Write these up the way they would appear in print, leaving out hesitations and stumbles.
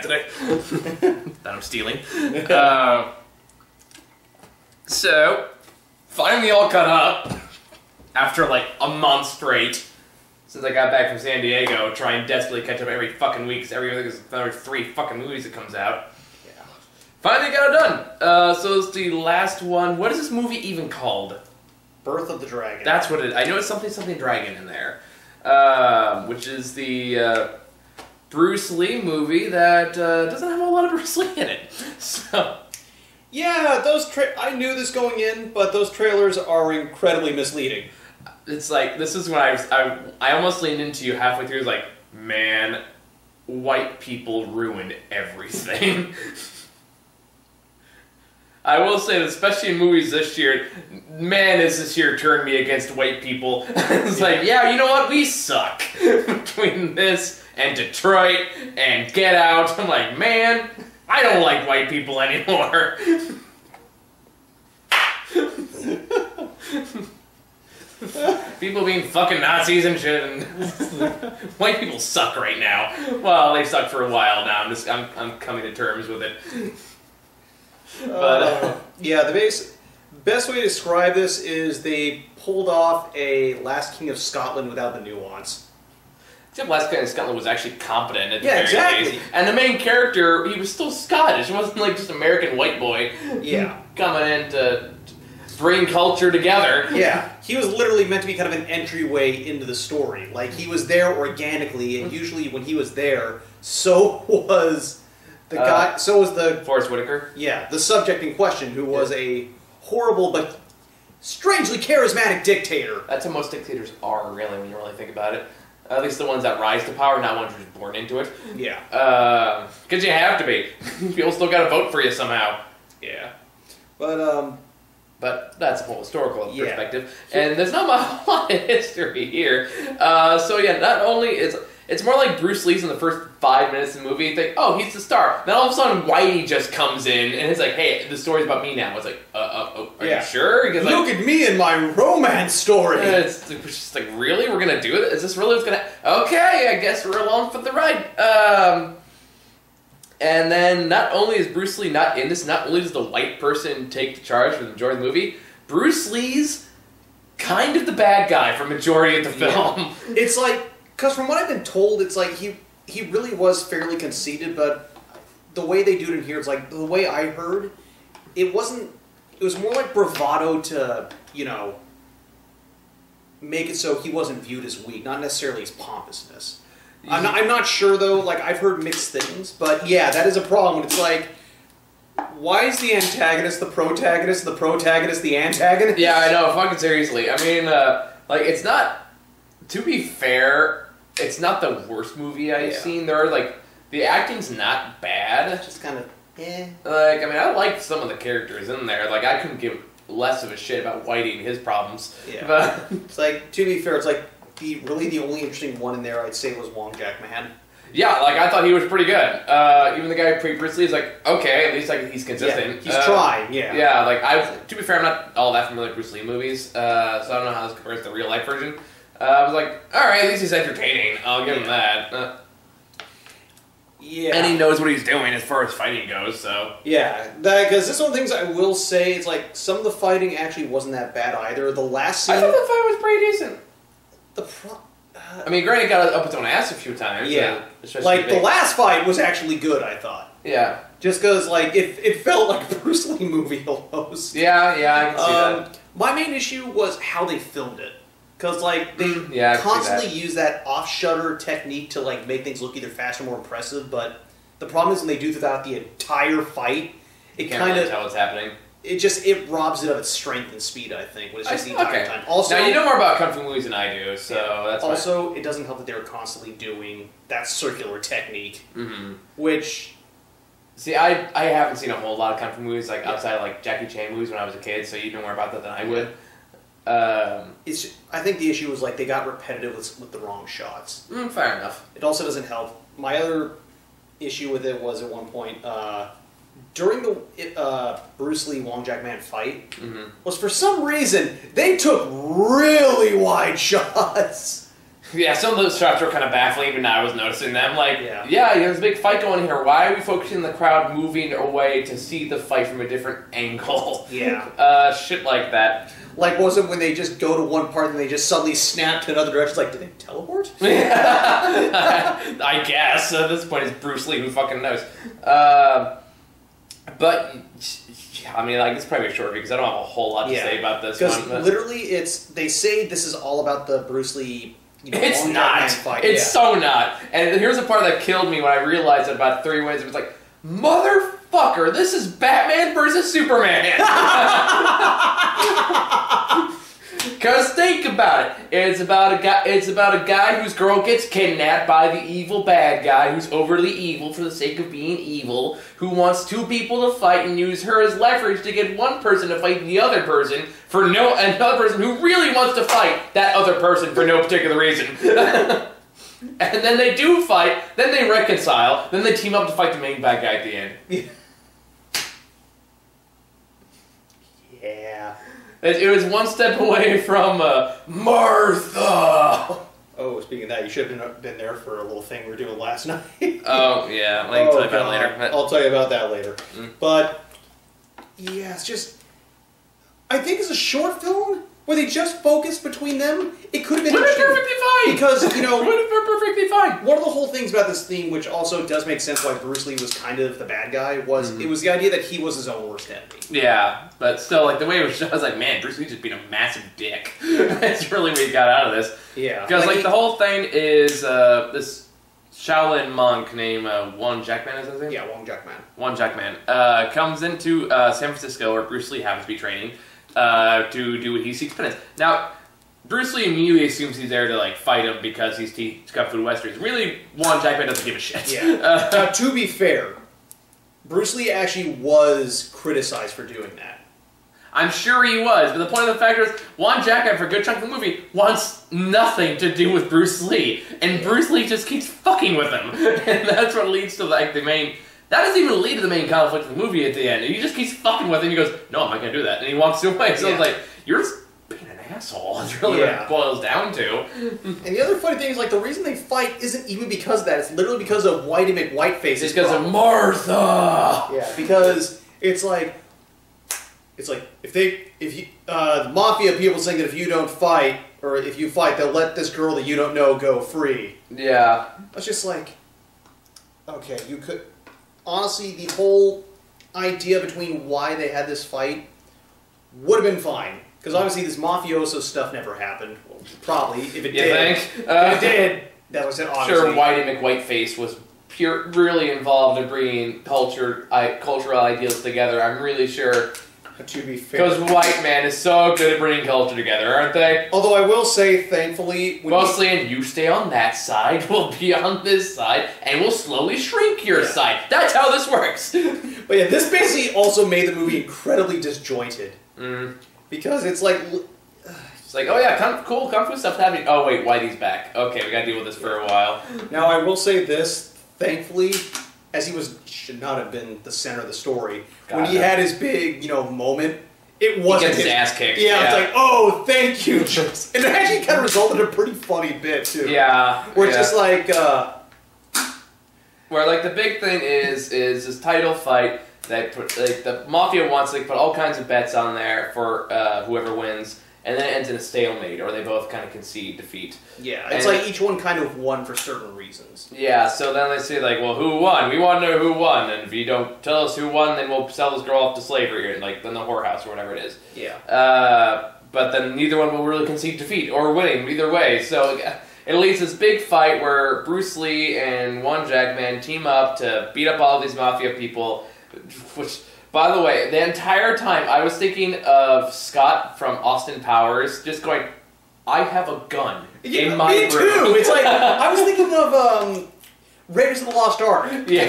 today. That I'm stealing. So, finally all caught up after like a month straight since I got back from San Diego, trying desperately to catch up every fucking week because there's another 3 fucking movies that comes out. Yeah. Finally got it done. So it's the last one. What is this movie even called? Birth of the Dragon. That's what it is. I know it's something dragon in there. Which is the Bruce Lee movie that doesn't have a lot of Bruce Lee in it. So... Yeah, I knew this going in, but those trailers are incredibly misleading. It's like, this is when I almost leaned into you halfway through, like, man, white people ruined everything. I will say that, especially in movies this year, man, has this year turned me against white people. It's like, yeah, you know what, we suck. Between this and Detroit and Get Out, I'm like, man, I don't like white people anymore. People being fucking Nazis and shit, and white people suck right now. Well, they've sucked for a while now. I'm coming to terms with it. But yeah, the best way to describe this is they pulled off a Last King of Scotland without the nuance. Except Last King of Scotland was actually competent at the very exactly. least. And the main character, he was still Scottish. It wasn't like just American white boy coming in to bring culture together. Yeah, he was literally meant to be kind of an entryway into the story. Like, he was there organically, and usually when he was there, so was the guy, so was the... Forrest Whitaker? Yeah, the subject in question, who was a horrible but strangely charismatic dictator. That's how most dictators are, really, when you really think about it. At least the ones that rise to power, not ones who are just born into it. Yeah. Because you have to be. People still gotta vote for you somehow. Yeah. But that's a whole historical perspective. And there's not a lot of history here. So yeah, not only it's more like Bruce Lee's in the first 5 minutes of the movie. You think, oh, he's the star. Then all of a sudden, Whitey just comes in, and it's like, hey, the story's about me now. It's like, are you sure? Because, look at me and my romance story. It's just like, really? We're gonna do it? Is this really what's gonna... Okay, I guess we're along for the ride. And then, not only is Bruce Lee not in this, not only does the white person take the charge for the majority of the movie, Bruce Lee's kind of the bad guy for majority of the film. Yeah. It's like, because from what I've been told, it's like he really was fairly conceited, but the way they do it in here, it's like, the way I heard, it was more like bravado to, you know, make it so he wasn't viewed as weak, not necessarily as pompousness. I'm not sure, though. Like, I've heard mixed things. But, yeah, that is a problem. It's like, why is the antagonist the protagonist the antagonist? Yeah, I know. Fucking seriously. I mean, like, it's not... To be fair, it's not the worst movie I've seen. There are, like... The acting's not bad. It's just kind of, Like, I mean, I like some of the characters in there. Like, I couldn't give less of a shit about Whitey and his problems. Yeah. But it's like, to be fair, it's like... Really, the only interesting one in there, I'd say, was Wong Jack Man. Yeah, like, I thought he was pretty good. Even the guy who played Bruce Lee is like, okay, at least like he's consistent. Yeah, he's trying, Yeah, like, to be fair, I'm not all that familiar with Bruce Lee movies, so I don't know how this compares to the real-life version. I was like, alright, at least he's entertaining. I'll give him that. Yeah. And he knows what he's doing as far as fighting goes, so... Yeah, because this one of the things I will say, it's like, some of the fighting actually wasn't that bad either. The last scene... I thought the fight was pretty decent. I mean, granted, it got up its own ass a few times. Yeah. Like, the last fight was actually good, I thought. Yeah. Just because, like, it felt like a Bruce Lee movie almost. Yeah, I can see that. My main issue was how they filmed it. Because, like, they constantly use that off-shutter technique to, like, make things look either faster or more impressive, but the problem is when they do throughout the entire fight, it kind of... tell what's happening. It robs it of its strength and speed, I think, when it's just the entire time. Also, now, you know more about Kung Fu movies than I do, so that's fine. Also, it doesn't help that they were constantly doing that circular technique, mm-hmm. which... See, I haven't seen a whole lot of Kung Fu movies, like, outside of, like, Jackie Chan movies when I was a kid, so you know more about that than I would. I think the issue was, like, they got repetitive with the wrong shots. Fair enough. It also doesn't help. My other issue with it was, at one point, during the Bruce Lee Wong Jack Man fight, was for some reason, they took really wide shots. Yeah, some of those shots were kind of baffling, even I was noticing them. Like, yeah, there's a big fight going here. Why are we focusing the crowd moving away to see the fight from a different angle? Yeah. Shit like that. Like, was it when they just go to one part and they just suddenly snap to another direction? It's like, did they teleport? I guess. At this point, it's Bruce Lee. Who fucking knows? But, I mean, like, it's probably a short because I don't have a whole lot to say about this one. Because literally, they say this is all about the Bruce Lee, it's not. Fight. It's so not. And here's the part that killed me when I realized it about 3 minutes. It was like, motherfucker, this is Batman versus Superman. Because think about it. It's about a guy whose girl gets kidnapped by the evil bad guy who's overly evil for the sake of being evil, who wants 2 people to fight and use her as leverage to get one person to fight the other person for another person who really wants to fight that other person for no particular reason. And then they do fight, then they reconcile, then they team up to fight the main bad guy at the end. Yeah. It was one step away from Martha. Oh, speaking of that, you should have been there for a little thing we were doing last night. Oh, yeah. I can tell you about it later. I'll tell you about that later. But, yeah, it's just... I think it's a short film where they just focused between them. It could have been... perfectly fine! Because, would have been perfectly fine. One of the whole things about this theme, which also does make sense why Bruce Lee was kind of the bad guy, was it was the idea that he was his own worst enemy. Yeah, but still, like, the way it was shown, I was like, man, Bruce Lee just being a massive dick. That's really what he got out of this. Yeah. Because, like, the whole thing is this Shaolin monk named Wong Jackman, is his name? Yeah, Wong Jackman. Wong Jackman comes into San Francisco, where Bruce Lee happens to be training, to do what he seeks penance. Now, Bruce Lee immediately assumes he's there to, like, fight him because he's teaches Kung Fu Westerns. Really, Wong Jackman doesn't give a shit. Yeah. Now, to be fair, Bruce Lee actually was criticized for doing that. I'm sure he was, but the point of the fact is, Wong Jackman, for a good chunk of the movie, wants nothing to do with Bruce Lee, and Bruce Lee just keeps fucking with him, and that's what leads to, like, the main... That doesn't even lead to the main conflict of the movie at the end. He just keeps fucking with him, and he goes, no, I'm not gonna do that, and he walks away. So it's like, you're just being an asshole. That's really what it boils down to. And the other funny thing is, like, the reason they fight isn't even because of that. It's literally because of Whitey McWhiteface. It's because of Martha! Yeah, because it's like if the mafia people saying that if you don't fight, or if you fight, they'll let this girl that you don't know go free. Yeah. It's just like, okay, you could... Honestly, the whole idea between why they had this fight would have been fine. Because obviously this mafioso stuff never happened. Well, probably, if it did. Think? If it did, that was it, obviously. Sure, Whitey McWhiteface was really involved in bringing cultural ideals together. I'm really sure. To be fair. Because white man is so good at bringing culture together, aren't they? Although I will say, thankfully... Mostly, and you stay on that side, we'll be on this side, and we'll slowly shrink your side. That's how this works. But yeah, this basically also made the movie incredibly disjointed. Because it's like... It's like, oh yeah, cool Kung Fu stuff's happening. Oh wait, Whitey's back. Okay, we gotta deal with this for a while. Now, I will say this, thankfully... As he should not have been the center of the story. When he had his big, moment, it wasn't his ass kicked. Yeah, it's like, oh, thank you. And it actually kind of resulted in a pretty funny bit, too. Yeah. Where it's just like... Where, like, the big thing is this title fight that the Mafia wants to put all kinds of bets on there for whoever wins, and then it ends in a stalemate, or they both kind of concede defeat. Yeah, it's like each one kind of won for certain reasons. Yeah, so then they say, like, well, who won? We want to know who won, and if you don't tell us who won, then we'll sell this girl off to slavery, like, in the whorehouse, or whatever it is. Yeah. But then neither one will really concede defeat, or winning, either way, so it leads to this big fight where Bruce Lee and Wong Jackman team up to beat up all these Mafia people, which... By the way, the entire time I was thinking of Scott from Austin Powers, just going, I have a gun in my room. Me too! It's like, I was thinking of Raiders of the Lost Ark. Yeah.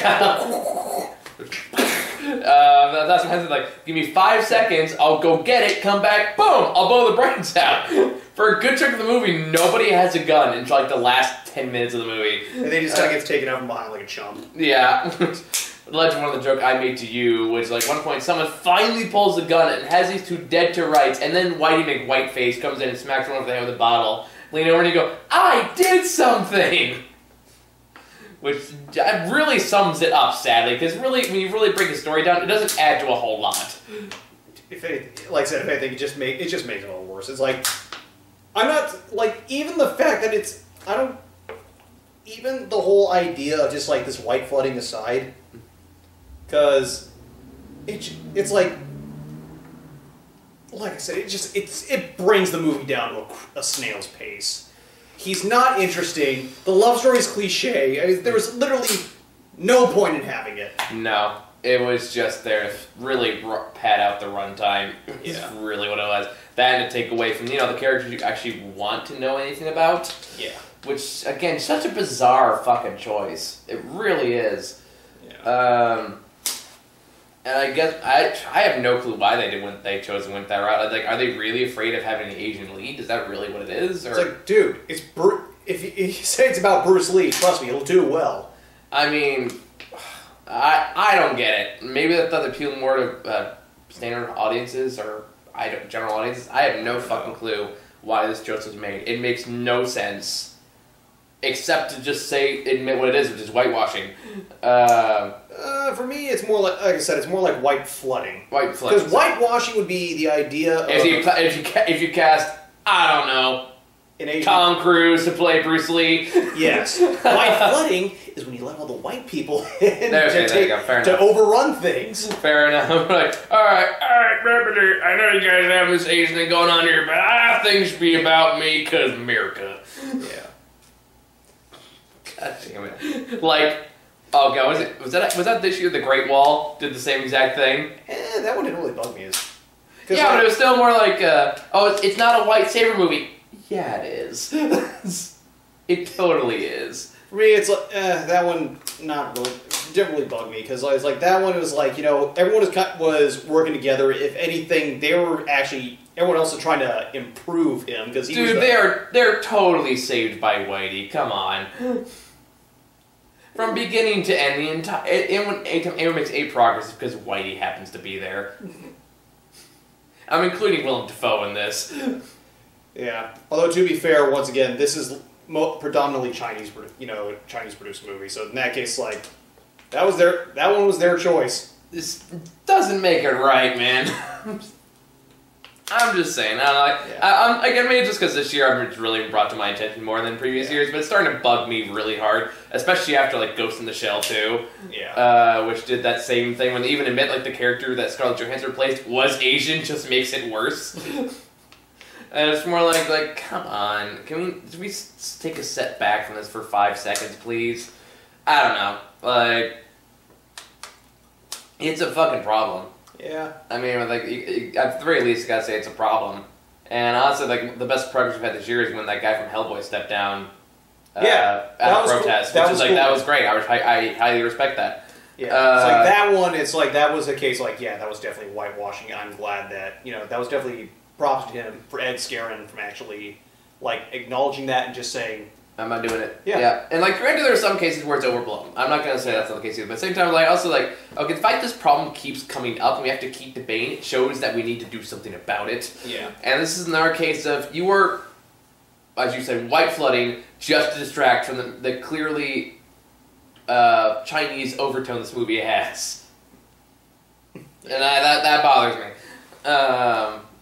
That's what I was like, give me 5 seconds, I'll go get it, come back, boom, I'll blow the brains out. For a good chunk of the movie, nobody has a gun until like the last 10 minutes of the movie. And then he just kind of gets taken out from behind like a chump. Yeah. Led to one of the joke I made to you, which like one point someone finally pulls the gun and has these two dead to rights, and then Whitey McWhiteface comes in and smacks one over the head with a bottle, lean over and you go, I did something! Which really sums it up, sadly, because really, when you really break the story down, it doesn't add to a whole lot. If anything, like I said, if anything, it just makes it all worse. It's like, I'm not, like, even the fact that it's, even the whole idea of just, like, this white flooding aside, because it's like I said, it brings the movie down to a snail's pace. He's not interesting. The love story is cliche. I mean, there was literally no point in having it. No, it was just there to really pad out the runtime. Is really what it was. That and to take away from the characters you actually want to know anything about. Yeah. Which again, such a bizarre fucking choice. It really is. Yeah. And I guess I have no clue why they chose and went that route. Like, are they really afraid of having an Asian lead? Is that really what it is? Or? It's like, dude, if you say it's about Bruce Lee, trust me, it'll do well. I mean, I don't get it. Maybe that does appeal more to standard audiences or general audiences. I have no fucking clue why this choice was made. It makes no sense. Except to just admit what it is, which is whitewashing. For me, it's more like I said, it's more like white flooding. White flooding. Because whitewashing would be the idea of... If you cast, I don't know, Tom Cruise to play Bruce Lee. Yes. White flooding is when you let all the white people in to overrun things. Fair enough. Like, alright, I know you guys have this Asian thing going on here, but I think it should be about me, because America. Yeah. God damn it. Like, oh god, was that this year the Great Wall did the same exact thing? That one didn't really bug me. Yeah, but it was still more like, it's not a white saber movie. Yeah, it is. It totally is. For me, it's like, that one didn't really bug me, because it's like, that one was like, everyone was working together. If anything, they were actually... Everyone else is trying to improve him, because he was... Dude, they're totally saved by Whitey. Come on. From beginning to end, the entire... Anytime anyone makes any progress, it's because Whitey happens to be there. I'm including Willem Dafoe in this. Yeah. Although, to be fair, once again, this is predominantly Chinese produced movie. So in that case, like, that one was their choice. This doesn't make it right, man. I'm just saying. Again, maybe just because this year it's really brought to my attention more than previous years, but it's starting to bug me really hard, especially after like Ghost in the Shell 2, which did that same thing when they even admit like the character that Scarlett Johansson replaced was Asian, just makes it worse. And it's more like, come on, can we take a step back from this for 5 seconds, please? I don't know, like, it's a fucking problem. Yeah. I mean, like, at the very least, you gotta say it's a problem. And honestly, like, the best progress we've had this year is when that guy from Hellboy stepped down at a protest. Cool. That was great. I highly respect that. Yeah. It's like that one, it's like, that was a case, like, yeah, that was definitely whitewashing. I'm glad that, that was definitely props to him, for Ed Scarin, from actually, like, acknowledging that and just saying, I'm not doing it. Yeah. And, like, granted, there are some cases where it's overblown. I'm not going to say that's not the case either. But at the same time, like, also, like, okay, the fact this problem keeps coming up and we have to keep debating it shows that we need to do something about it. Yeah. And this is another case of you were, as you said, white flooding just to distract from the clearly Chinese overtone this movie has. And that bothers me.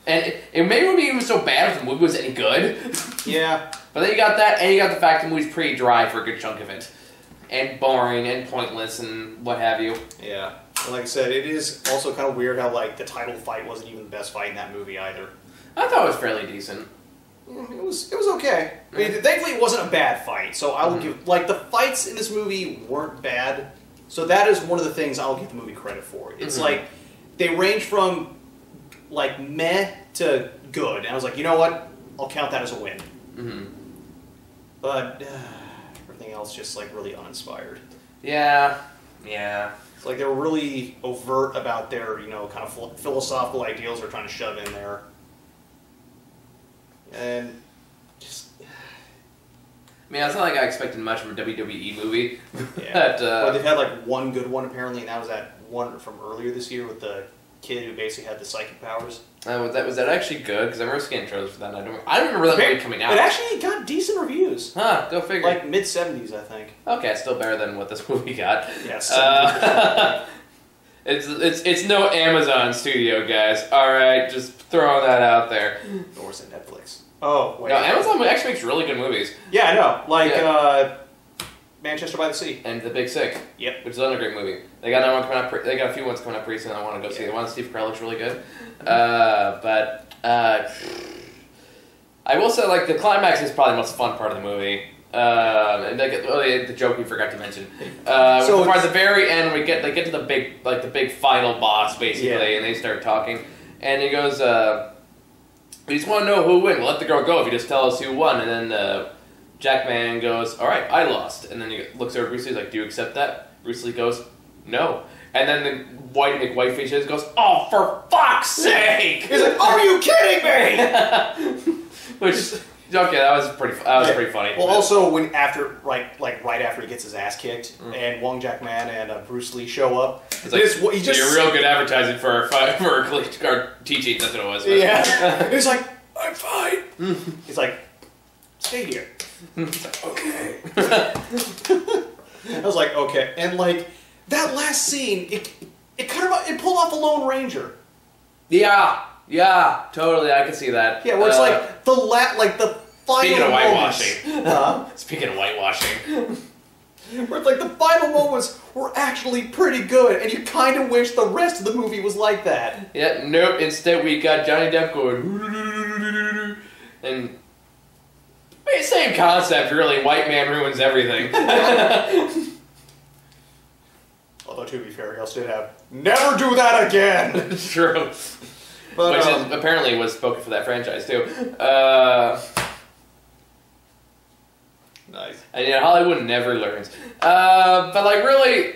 And maybe it would be so bad if the movie was any good. Yeah. But then you got that, and you got the fact the movie's pretty dry for a good chunk of it. And boring, and pointless, and what have you. Yeah. And like I said, it is also kind of weird how, like, the title fight wasn't even the best fight in that movie either. I thought it was fairly decent. It was okay. I mean, thankfully it wasn't a bad fight, so I will give... Like, the fights in this movie weren't bad, so that is one of the things I'll give the movie credit for. It's like, they range from, like, meh to good, and I was like, you know what? I'll count that as a win. But everything else just, like, really uninspired. Yeah. It's like they were really overt about their, kind of philosophical ideals they're trying to shove in there. And just... I mean, it's not like I expected much from a WWE movie. Yeah. Well, they've had, like, one good one, apparently, and that was that one from earlier this year with the kid who basically had the psychic powers. Was that actually good? Because I remember seeing trailers for that. And I don't remember that movie coming out. It actually got decent reviews. Huh? Go figure. Like mid-70s, I think. Okay, still better than what this movie got. Yes. It's no Amazon studio, guys. All right, just throwing that out there. Or is it Netflix? Oh wait. No, Amazon actually makes really good movies. Yeah, I know. Like Manchester by the Sea and The Big Sick. Yep. Which is another great movie. They got another one coming up. They got a few ones coming up pretty soon. I want to go see. The one with Steve Carell looks really good. I will say, like, the climax is probably the most fun part of the movie. And the joke we forgot to mention. So at the very end, they get to the big final boss basically, and they start talking, and he goes, "We just want to know who won. We'll let the girl go if you just tell us who won." And then Jackman goes, "All right, I lost." And then he looks over at Bruce Lee, he's like, "Do you accept that?" Bruce Lee goes, "No." And then the white face goes, "Oh, for fuck's sake!" He's like, "Are you kidding me?" Which, okay, that was pretty funny. Well, also right after he gets his ass kicked, and Wong Jackman and Bruce Lee show up, it's like, you're real good advertising for our teaching. That's what it was. But. Yeah, he's like, "I'm fine." He's like, "Stay here." He's like, "Okay." I was like, "Okay," and like that last scene, it pulled off a Lone Ranger. Yeah, totally. I can see that. Yeah, where it's like the final. Speaking of whitewashing. Speaking of whitewashing. Where it's like the final moments were actually pretty good, and you kind of wish the rest of the movie was like that. Yeah, nope. Instead, we got Johnny Depp going, and same concept, really. White man ruins everything. Although, to be fair, he also did have "Never do that again." True. But, which apparently was spoken for that franchise too. Nice. And Hollywood never learns. But really,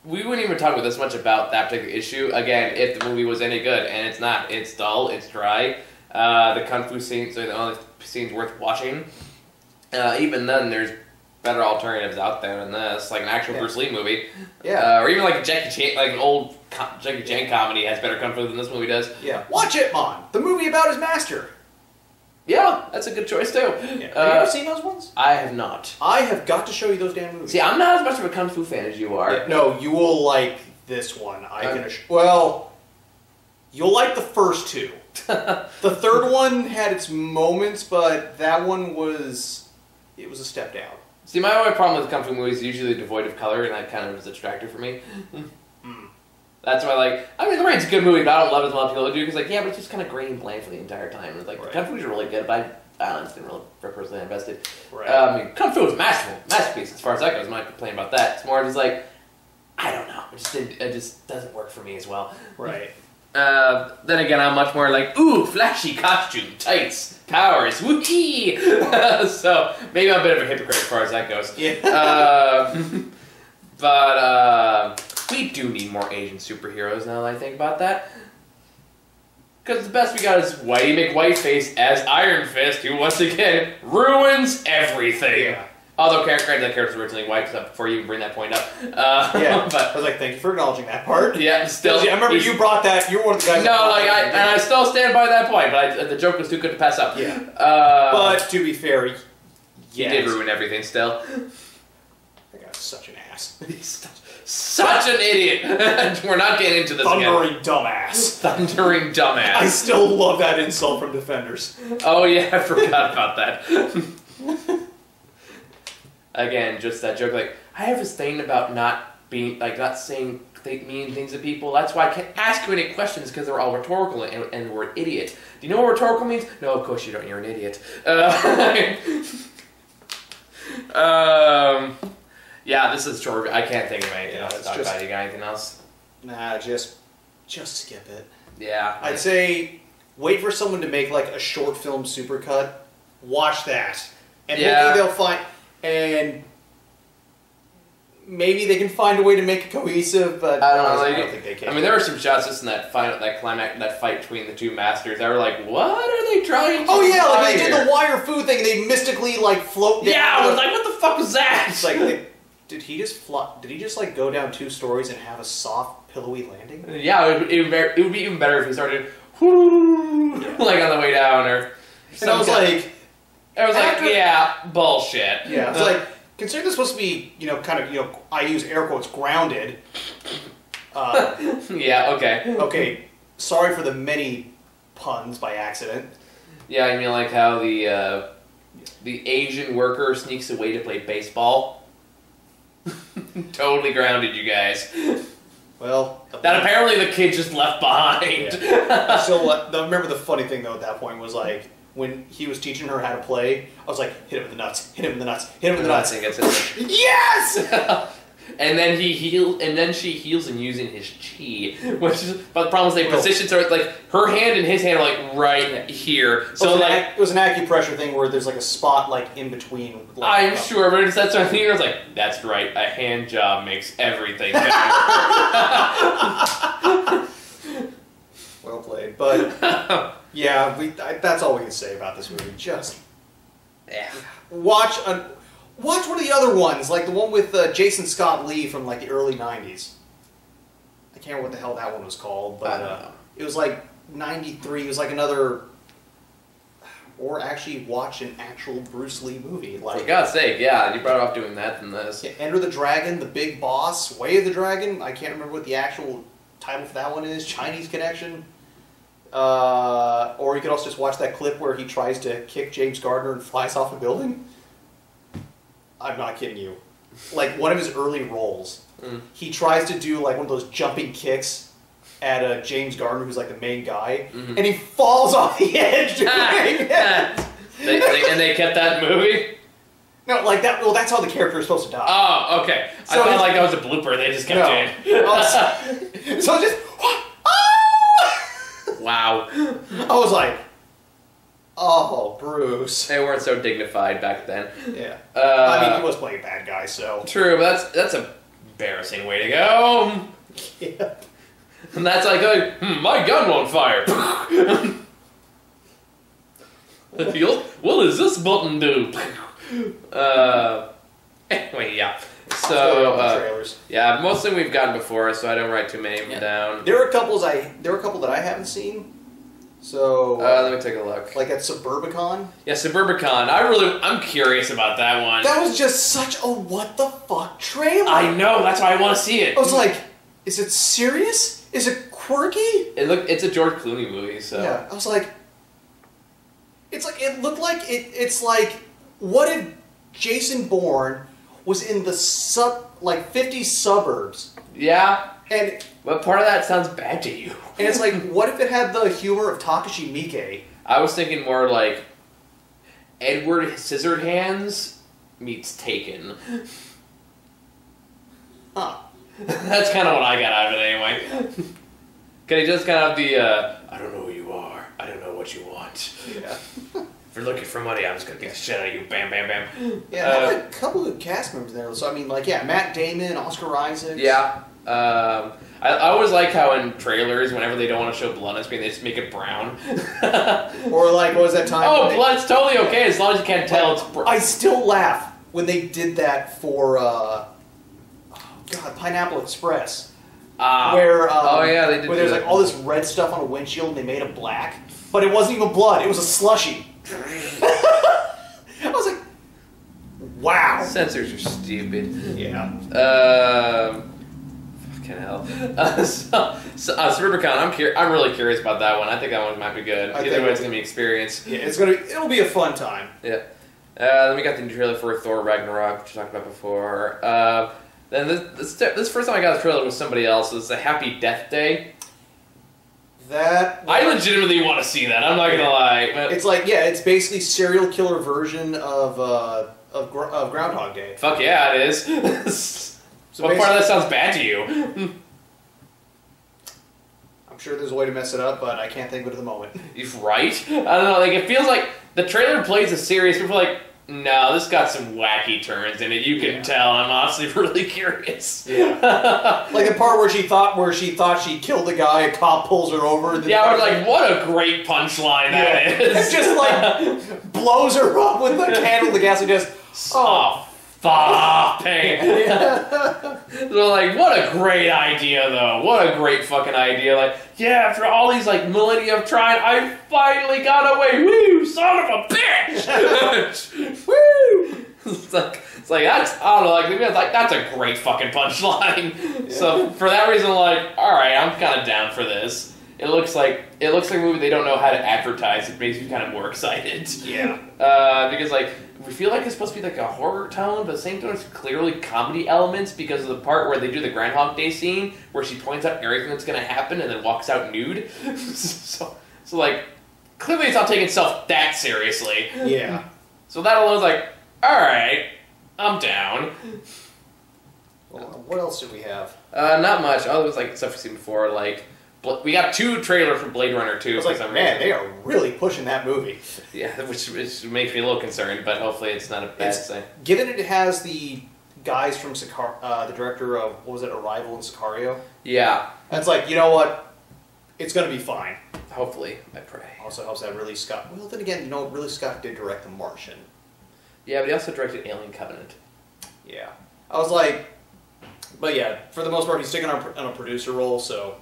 we wouldn't even talk about this much about that particular issue. Again, if the movie was any good, and it's not. It's dull. It's dry. The kung fu scenes are the only scenes worth watching. Even then, there's better alternatives out there than this, like an actual Bruce Lee movie. Yeah. Or even like a Jackie Chan, like an old Jackie Chan comedy has better kung fu than this movie does. Yeah. Watch It, Man, the movie about his master. Yeah, that's a good choice too. Yeah. Have you ever seen those ones? I have not. I have got to show you those damn movies. See, I'm not as much of a kung fu fan as you are. Yeah, no, you will like this one. You'll like the first two. The third one had its moments, but that one was a step down. See, my only problem with kung fu movies is usually devoid of color, and that kind of is a distractor for me. That's why, The Raid's a good movie, but I don't love it as a lot of people do, because, but it's just kind of gray and bland for the entire time. It's like, the kung fu's are really good, but I just didn't really personally invested. Right. Kung fu is a masterpiece, as far as that goes. I'm not complaining about that. It's more just I don't know. It just doesn't work for me as well. Right. Then again, I'm much more ooh, flashy costume, tights, powers, woo-hee! So, maybe I'm a bit of a hypocrite as far as that goes. Yeah. But we do need more Asian superheroes now that I think about that. Because the best we got is Whitey McWhiteface as Iron Fist, who once again ruins everything. Yeah. Although that character was originally white, before you even bring that point up. But I was like, thank you for acknowledging that part. Yeah, still. I remember you brought that. You were one of the guys. No, I still stand by that point. But the joke was too good to pass up. Yeah. But to be fair, he did ruin everything. Still. That guy's such an ass. He's such an idiot. We're not getting into this Thundering again. dumbass. Thundering dumbass. I still love that insult from Defenders. Oh yeah, I forgot about that. Again, just that joke. I have this thing about not saying mean things to people. That's why I can't ask you any questions, because they're all rhetorical and the word idiot. Do you know what rhetorical means? No, of course you don't. You're an idiot. Yeah, this is short. I can't think of anything else to talk about. You got anything else? Nah, just skip it. Yeah. I'd say wait for someone to make a short film supercut. Watch that. And maybe they'll find... And maybe they can find a way to make it cohesive, but I don't don't think they can. I mean, there were some shots just in that climax, that fight between the two masters that were what are they trying to do? Oh yeah, they did the wire food thing, and they mystically float down. Yeah, I was like, what the fuck was that? It's Did he just like go down 2 stories and have a soft, pillowy landing? Yeah, it would be even better if he started like on the way down, or. And I was like, yeah, bullshit. Yeah, it's like, considering this is supposed to be, kind of, I use air quotes, grounded. Yeah. Okay. Okay. Sorry for the many puns by accident. Yeah, I mean like how the Asian worker sneaks away to play baseball. Totally grounded, you guys. Well, that apparently the kid just left behind. Yeah. So remember the funny thing though at that point was like when he was teaching her how to play, I was like, hit him in the nuts, hit him in the nuts, hit him in the nuts. Yes. And then she heals him using his chi, but the problem is they position her like her hand and his hand are like right here. So it was an acupressure thing where there's like a spot like in between. I'm sure, but that's what I think. I was like, that's right. A hand job makes everything better. Well played, but yeah, that's all we can say about this movie. Just watch one of the other ones, like the one with Jason Scott Lee from like the early '90s. I can't remember what the hell that one was called, but it was like '93. It was like another, or actually watch an actual Bruce Lee movie. Like, for God's sake, yeah, you better off doing that than this. Yeah, Enter the Dragon, The Big Boss, Way of the Dragon. I can't remember what the actual title for that one is. Chinese Connection. Or you could also just watch that clip where he tries to kick James Gardner and flies off a building. I'm not kidding you. Like, one of his early roles, he tries to do, like, one of those jumping kicks at James Gardner, who's, like, the main guy, and he falls off the edge doing it. And they kept that in the movie? No, like, that. Well, that's how the character is supposed to die. Oh, okay. So I thought, like, that was a blooper. They just kept it. So just... Wow. I was like... Oh, Bruce. They weren't so dignified back then. Yeah. I mean, he was playing a bad guy, so... True, but that's an embarrassing way to go. Yeah. And that's like, my gun won't fire. What does this button do? Anyway, yeah. So, trailers. Yeah, mostly we've gotten before, so I don't write too many of them down. There are a couple that I haven't seen. So let me take a look. Like at Suburbicon? Yeah, Suburbicon. I'm curious about that one. That was just such a what the fuck trailer. I know, that's why I want to see it. I was like, is it serious? Is it quirky? It's a George Clooney movie, so yeah. I was like, it looked like it's like, what if Jason Bourne was in the 50 suburbs? Yeah. And what part of that sounds bad to you? And it's like, what if it had the humor of Takashi Miike? I was thinking more like Edward Scissorhands meets Taken. Huh. That's kind of what I got out of it anyway. Can he just kind of the, I don't know who you are. I don't know what you want. Yeah. If you're looking for money, I'm just going to get the shit out of you. Bam, bam, bam. Yeah, a couple of cast members there. So, I mean, like, yeah, Matt Damon, Oscar Isaac. Yeah. I always like how in trailers, whenever they don't want to show blood on screen, they just make it brown. Or like, what was that time? Oh, blood's totally okay as long as you can't tell it's brown. I still laugh when they did that for, Pineapple Express. Where, they did. Where there's like all this red stuff on a windshield and they made it black, but it wasn't even blood; it was a slushy. I was like, "Wow!" Censors are stupid. Yeah. Fucking hell. Suburbicon. I'm really curious about that one. I think that one might be good. Either way, it's gonna be experience. Yeah, it'll be a fun time. Yeah. Then we got the new trailer for Thor Ragnarok, which we talked about before. Then this first time I got the trailer was somebody else. It's a Happy Death Day. I legitimately want to see that. I'm not gonna lie. But it's like, yeah, it's basically serial killer version of Groundhog Day. Fuck yeah, it is. So what part of that sounds bad to you? I'm sure there's a way to mess it up, but I can't think of it at the moment. Right? I don't know. Like, it feels like the trailer plays as serious. People are like, no, this got some wacky turns in it. You can tell. I'm honestly really curious. Yeah. Like the part where she thought she killed the guy, a cop pulls her over. Yeah, I was like, what a great punchline that is. It just like blows her up with the candle, the gas, and just Pain. So like, what a great idea, though. What a great fucking idea. Like, yeah, after all these like millennia of trying, I finally got away. Woo, son of a bitch. Woo. It's like that's, I don't know, like that's a great fucking punchline. Yeah. So for that reason, like, all right, I'm kind of down for this. It looks like a movie they don't know how to advertise. It makes me kind of more excited. Yeah. Because like we feel like it's supposed to be like a horror tone, but at the same time it's clearly comedy elements because of the part where they do the Groundhog Day scene where she points out everything that's going to happen and then walks out nude. so like clearly it's not taking itself that seriously. Yeah. So that alone's like, all right, I'm down. Well, what else did we have? Not much. Other was like stuff we've seen before. Like we got 2 trailers for Blade Runner 2. I was like, man, they are really pushing that movie. Yeah, which makes me a little concerned, but hopefully it's not a bad thing. Given it has the guys from the director of, what was it, Arrival and Sicario? Yeah. It's like, you know what? It's going to be fine. Hopefully, I pray. Also helps that Ridley Scott. Well, then again, you know, Ridley Scott did direct The Martian. Yeah, but he also directed Alien Covenant. Yeah. I was like, but yeah, for the most part, he's sticking on a producer role, so...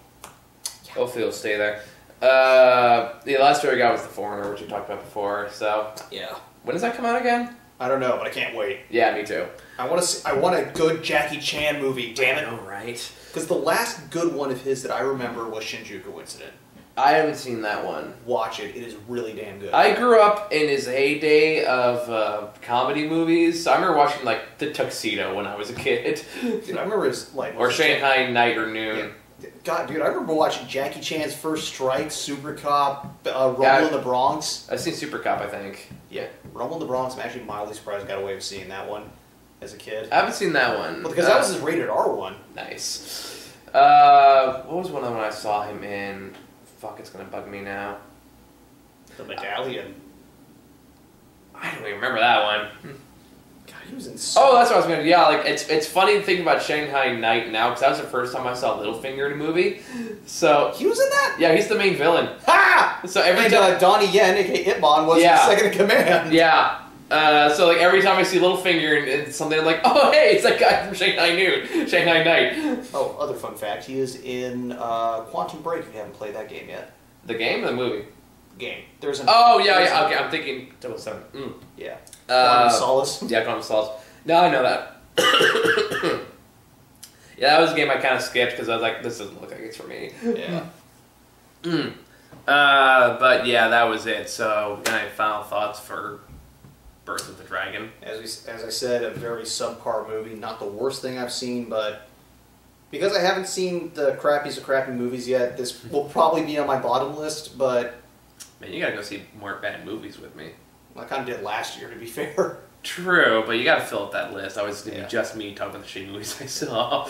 Hopefully he'll stay there. The last story we got was The Foreigner, which we talked about before, so... Yeah. When does that come out again? I don't know, but I can't wait. Yeah, me too. I want a good Jackie Chan movie, damn it. I know, right? Because the last good one of his that I remember was Shinjuku Incident. I haven't seen that one. Watch it. It is really damn good. I grew up in his heyday of comedy movies. So I remember watching, like, The Tuxedo when I was a kid. Dude, I remember his, like... Or Shanghai Night or Noon. Yeah. God, dude, I remember watching Jackie Chan's First Strike, Super Cop, Rumble in the Bronx. I've seen Super Cop, I think. Yeah, Rumble in the Bronx. I'm actually mildly surprised I got away with seeing that one as a kid. I haven't seen that one. Well, because that was his rated R one. Nice. What was one of them I saw him in? Fuck, it's gonna bug me now. The Medallion. I don't even remember that one. God, he was in. Oh, that's what I was gonna do. Yeah, like it's funny to think about Shanghai Night now because that was the first time I saw Littlefinger in a movie. So he was in that. Yeah, he's the main villain. Ha! So every time Donnie Yen, aka Itmon, was the second in command. Yeah. So like every time I see Littlefinger and something, I'm like, oh hey, it's that guy from Shanghai Night. Oh, other fun fact: he is in Quantum Break. If you haven't played that game yet. The game or the movie? Game. There's an. Oh yeah. Okay, I'm thinking 007. Yeah. Quantum Solace. Yeah, Quantum Solace. No, I know that. Yeah, that was a game I kind of skipped because I was like, this doesn't look like it's for me. Yeah. But yeah, that was it. So, any final thoughts for Birth of the Dragon? As I said, a very subpar movie. Not the worst thing I've seen, but because I haven't seen the crappiest of crappy movies yet, this will probably be on my bottom list. But man, you gotta go see more bad movies with me. I kind of did last year, to be fair. True, but you gotta fill up that list. I was gonna be just me talking about the shitty movies I saw.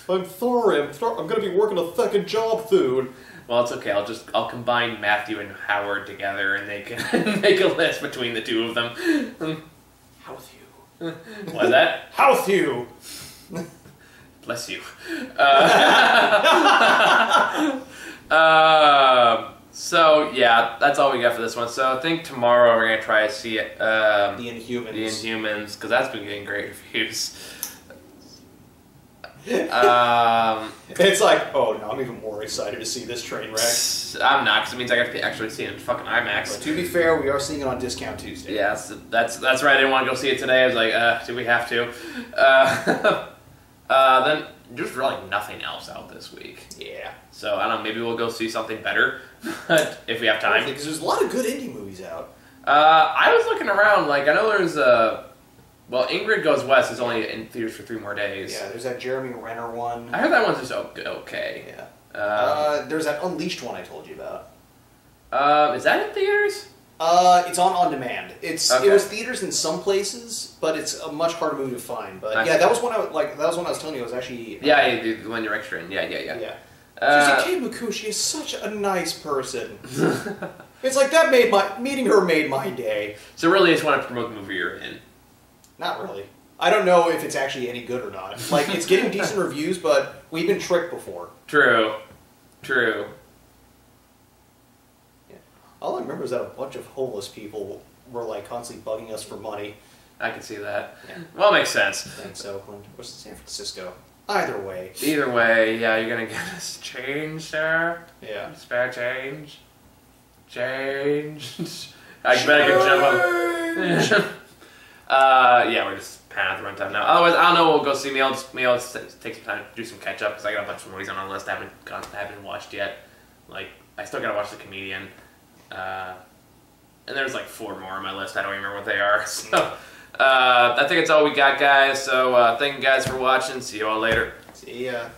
I'm sorry. I'm gonna be working a second job soon. Well, it's okay. I'll combine Matthew and Howard together, and they can make a list between the two of them. How's you? What's that? How's you? Bless you. So yeah, that's all we got for this one. So I think tomorrow we're gonna try to see it. The Inhumans. The Inhumans, because that's been getting great reviews. It's like, oh no, I'm even more excited to see this train wreck. I'm not, because it means I got to actually see it in fucking IMAX. But to be fair, we are seeing it on Discount Tuesday. Yeah, that's right. I didn't want to go see it today. I was like, do we have to? Then there's really nothing else out this week. Yeah. So I don't know. Maybe we'll go see something better if we have time. Because there's a lot of good indie movies out. I was looking around. Like I know there's well, Ingrid Goes West is only in theaters for 3 more days. Yeah, there's that Jeremy Renner one. I heard that one's just okay. Yeah. There's that Unleashed one I told you about. Is that in theaters? It's on demand. It was theaters in some places, but it's a much harder movie to find. But yeah, that was when I was telling you. It was actually the one you're extra in. Yeah. Yeah. Kate Micucci is such a nice person. It's like meeting her made my day. So really, you just want to promote the movie you're in. Not really. I don't know if it's actually any good or not. Like, it's getting decent reviews, but we've been tricked before. True. Yeah. All I remember is that a bunch of homeless people were, like, constantly bugging us for money. I can see that. Yeah. Well, makes sense. Thanks, Oakland. What's San Francisco? Either way. Either way, yeah, you're gonna get us change, sir. Yeah. Spare change. Change. I bet I can jump up. Yeah, we're just panning at the runtime now. Otherwise, I don't know. We'll go see I'll take some time to do some catch up because I got a bunch of movies on my list I haven't watched yet. Like I still gotta watch The Comedian. And there's like 4 more on my list. I don't remember what they are. So I think that's all we got, guys. So thank you guys for watching. See you all later. See ya.